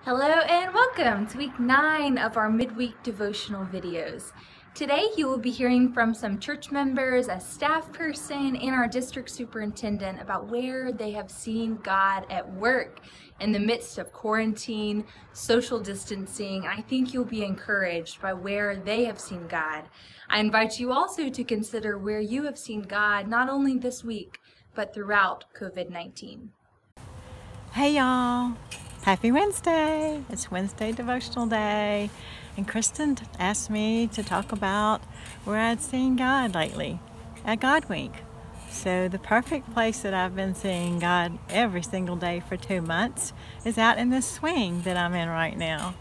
Hello and welcome to week 9 of our midweek devotional videos. Today you will be hearing from some church members, a staff person, and our district superintendent about where they have seen God at work in the midst of quarantine, social distancing. I think you'll be encouraged by where they have seen God. I invite you also to consider where you have seen God not only this week, but throughout COVID-19. Hey y'all! Happy Wednesday! It's Wednesday Devotional Day, and Kristen asked me to talk about where I'd seen God lately at God Week. So the perfect place that I've been seeing God every single day for 2 months is out in this swing that I'm in right now.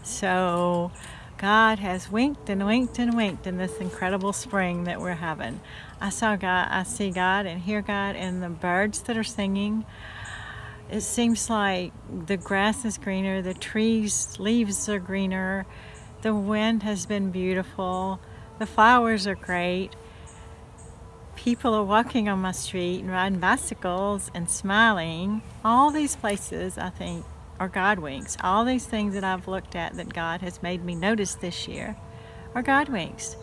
So God has winked and winked and winked in this incredible spring that we're having. I see God and hear God in the birds that are singing. It seems like the grass is greener, the trees' leaves are greener, the wind has been beautiful, the flowers are great, people are walking on my street and riding bicycles and smiling. All these places, I think, are God winks. All these things that I've looked at that God has made me notice this year are God winks.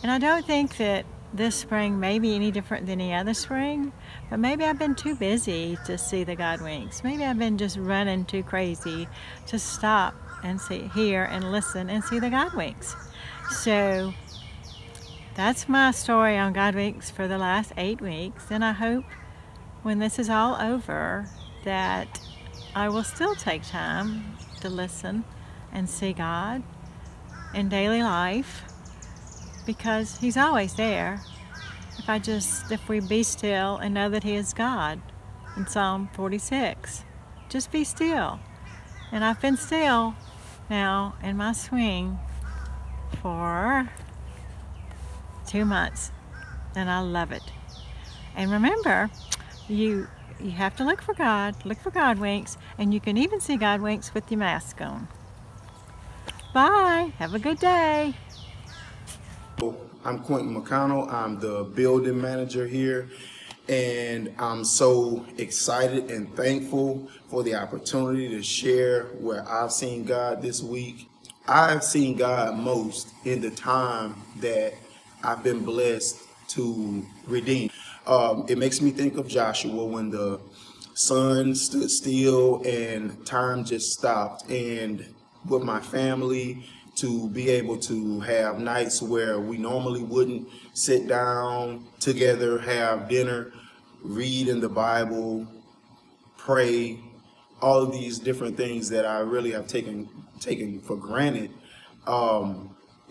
And I don't think that this spring may be any different than any other spring, but maybe I've been too busy to see the God winks. Maybe I've been just running too crazy to stop and hear and listen and see the God winks. So that's my story on God winks for the last 8 weeks, and I hope when this is all over that I will still take time to listen and see God in daily life, because He's always there. If we be still and know that He is God, in Psalm 46, just be still. And I've been still now in my swing for 2 months, and I love it. And remember, you have to look for God winks, and you can even see God winks with your mask on. Bye, have a good day. I'm Quentin McConnell. I'm the building manager here, and I'm so excited and thankful for the opportunity to share where I've seen God this week. I've seen God most in the time that I've been blessed to redeem. It makes me think of Joshua when the sun stood still and time just stopped, and with my family, to be able to have nights where we normally wouldn't sit down together, have dinner, read in the Bible, pray, all of these different things that I really have taken for granted.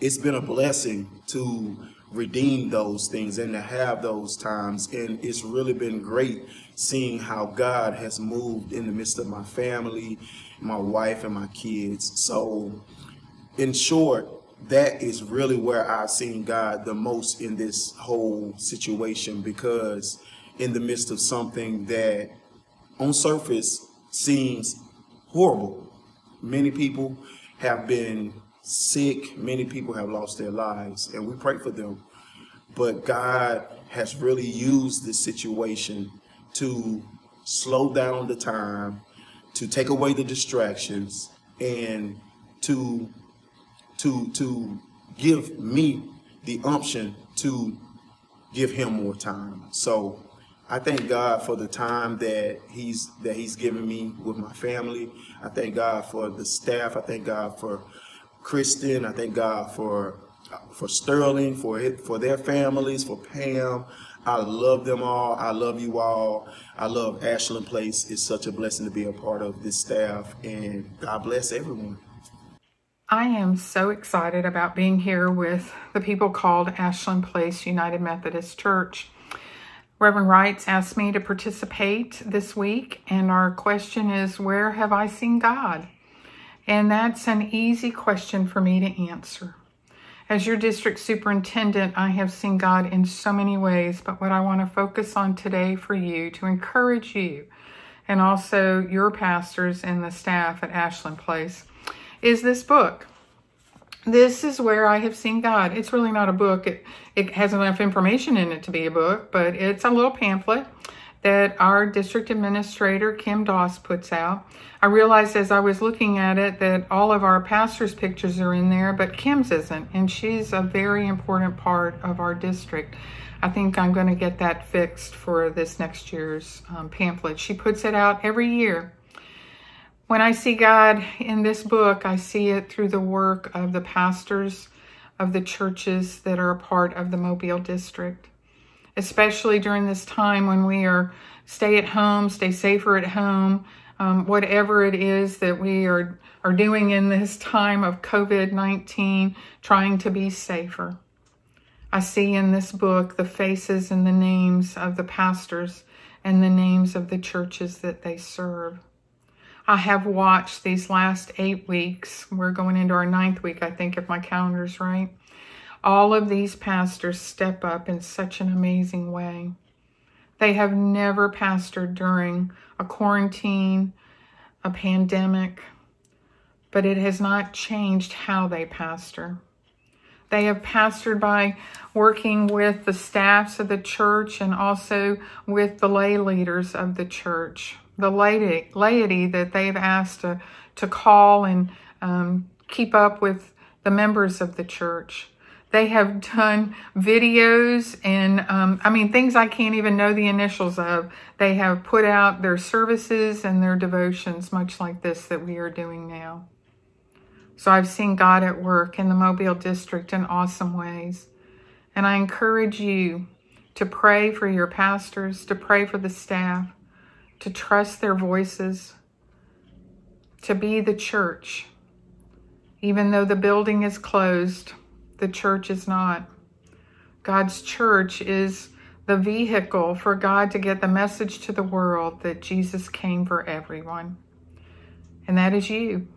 It's been a blessing to redeem those things and to have those times, and it's really been great seeing how God has moved in the midst of my family, my wife, and my kids. So in short, that is really where I've seen God the most in this whole situation, because in the midst of something that on surface seems horrible, many people have been sick, many people have lost their lives, and we pray for them. But God has really used this situation to slow down the time, to take away the distractions, and to give me the unction to give Him more time. So I thank God for the time that He's given me with my family. I thank God for the staff. I thank God for Kristen. I thank God for Sterling, for their families, for Pam. I love them all. I love you all. I love Ashland Place. It's such a blessing to be a part of this staff, and God bless everyone. I am so excited about being here with the people called Ashland Place United Methodist Church. Reverend Wrights asked me to participate this week, and our question is, where have I seen God? And that's an easy question for me to answer. As your district superintendent, I have seen God in so many ways, but what I want to focus on today for you, to encourage you, and also your pastors and the staff at Ashland Place, is this book. This is where I have seen God. It's really not a book. It has enough information in it to be a book, but it's a little pamphlet that our district administrator, Kim Doss, puts out. I realized as I was looking at it that all of our pastors' pictures are in there, but Kim's isn't, and she's a very important part of our district. I think I'm going to get that fixed for this next year's pamphlet. She puts it out every year. When I see God in this book, I see it through the work of the pastors of the churches that are a part of the Mobile district, especially during this time when we are stay at home, stay safer at home, whatever it is that we are doing in this time of COVID-19, trying to be safer. I see in this book the faces and the names of the pastors and the names of the churches that they serve. I have watched these last 8 weeks. We're going into our 9th week, I think, if my calendar's right. All of these pastors step up in such an amazing way. They have never pastored during a quarantine, a pandemic, but it has not changed how they pastor. They have pastored by working with the staffs of the church and also with the lay leaders of the church. The laity that they've asked to call and keep up with the members of the church. They have done videos and, things I can't even know the initials of. They have put out their services and their devotions, much like this that we are doing now. So I've seen God at work in the Mobile district in awesome ways. And I encourage you to pray for your pastors, to pray for the staff, to trust their voices, to be the church. Even though the building is closed, the church is not. God's church is the vehicle for God to get the message to the world that Jesus came for everyone. And that is you.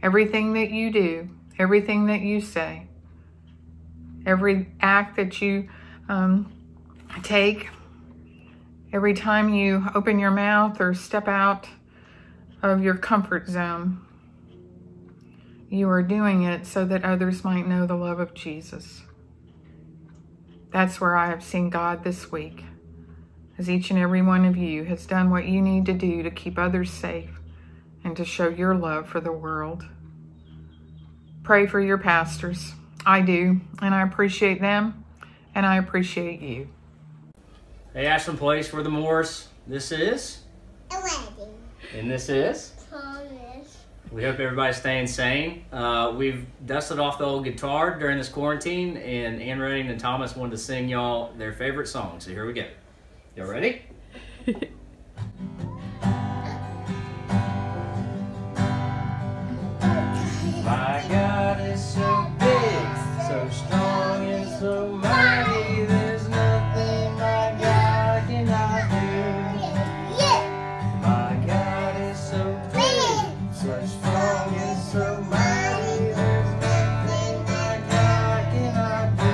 Everything that you do, everything that you say, every act that you take, every time you open your mouth or step out of your comfort zone, you are doing it so that others might know the love of Jesus. That's where I have seen God this week, as each and every one of you has done what you need to do to keep others safe and to show your love for the world. Pray for your pastors. I do, and I appreciate them, and I appreciate you. Hey, Ashland Place, we're the Moores. This is? 11. And this is? Thomas. We hope everybody's staying sane. We've dusted off the old guitar during this quarantine, and Ann Redding and Thomas wanted to sing y'all their favorite song. So here we go. Y'all ready? My God is so big, so strong and so mighty. There's nothing my God cannot do. My God is so big, so strong and so mighty. There's nothing my God cannot do.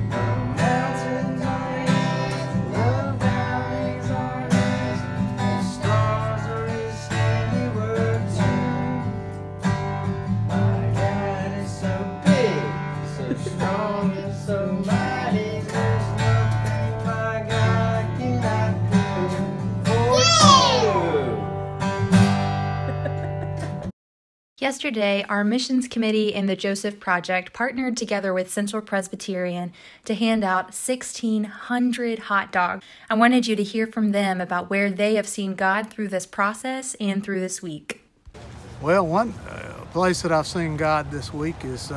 The mountains are His, the valleys are His, the stars are His handiwork too. My God is so big, so strong and so mighty. There's nothing my God cannot do for you. Yesterday, our missions committee and the Joseph Project partnered together with Central Presbyterian to hand out 1,600 hot dogs. I wanted you to hear from them about where they have seen God through this process and through this week. Well, one place that I've seen God this week is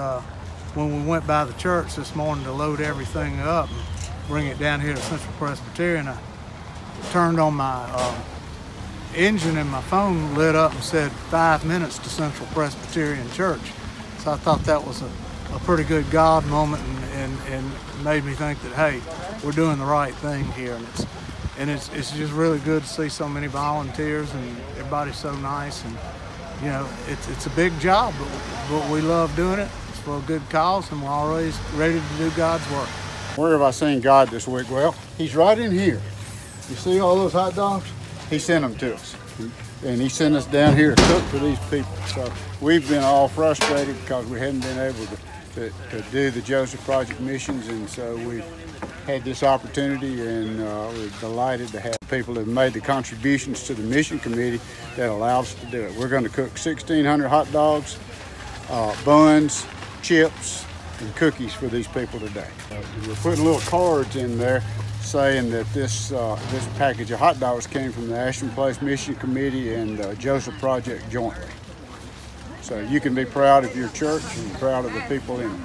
when we went by the church this morning to load everything up and bring it down here to Central Presbyterian. I turned on my engine and my phone lit up and said 5 minutes to Central Presbyterian Church. So I thought that was a pretty good God moment and made me think that, hey, we're doing the right thing here. And it's just really good to see so many volunteers and everybody's so nice. And you know, it's a big job, but we love doing it. It's for a good cause, and we're always ready to do God's work. Where have I seen God this week? Well, He's right in here. You see all those hot dogs? He sent them to us. And He sent us down here to cook for these people. So we've been all frustrated because we hadn't been able to do the Joseph Project missions, and so we had this opportunity, and we're delighted to have people who have made the contributions to the mission committee that allow us to do it. We're going to cook 1,600 hot dogs, buns, chips, and cookies for these people today. We're putting little cards in there saying that this package of hot dogs came from the Ashland Place Mission Committee and the Joseph Project jointly. So you can be proud of your church and proud of the people in it.